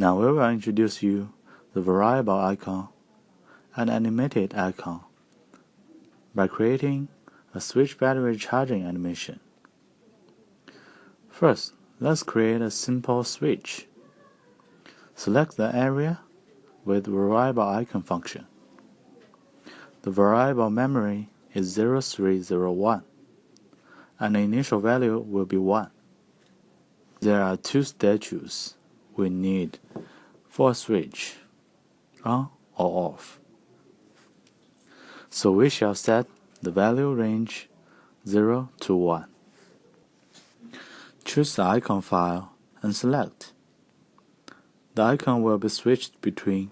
Now we will introduce you the variable icon and animated icon by creating a switch battery charging animation. First, let's create a simple switch. Select the area with variable icon function. The variable memory is 0301, and the initial value will be 1. There are two status we need for a switch, on or off. So we shall set the value range 0 to 1. Choose the icon file and select. The icon will be switched between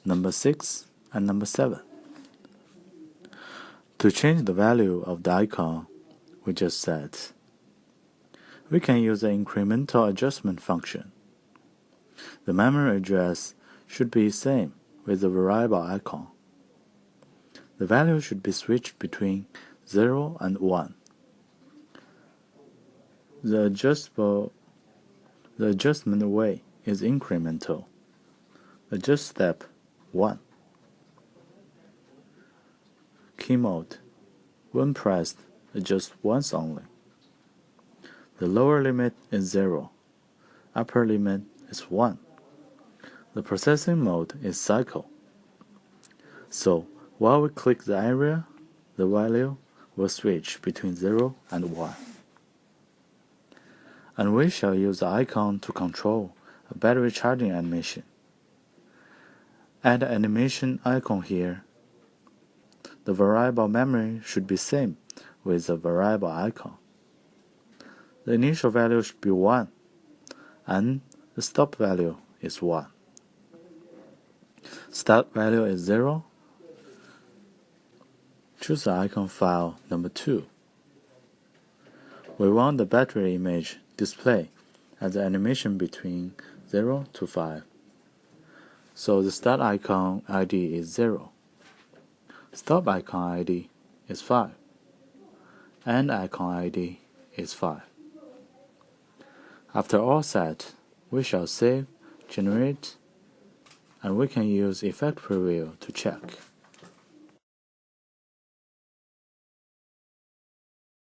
number 6 and number 7. To change the value of the icon we just set, we can use the incremental adjustment function. The memory address should be same with the variable icon. The value should be switched between 0 and 1. The adjustment way is incremental. Adjust step 1. Key mode. When pressed, adjust once only. The lower limit is 0. Upper limit is 1. The processing mode is cycle. So, while we click the area, the value will switch between 0 and 1. And we shall use the icon to control a battery charging animation. Add the animation icon here. The variable memory should be same with the variable icon. The initial value should be 1, and the stop value is 1. Start value is 0. Choose the icon file number 2. We want the battery image display as the animation between 0 to 5. So the start icon ID is 0. Stop icon ID is 5. End icon ID is 5. After all set, we shall save, generate, and we can use Effect Preview to check.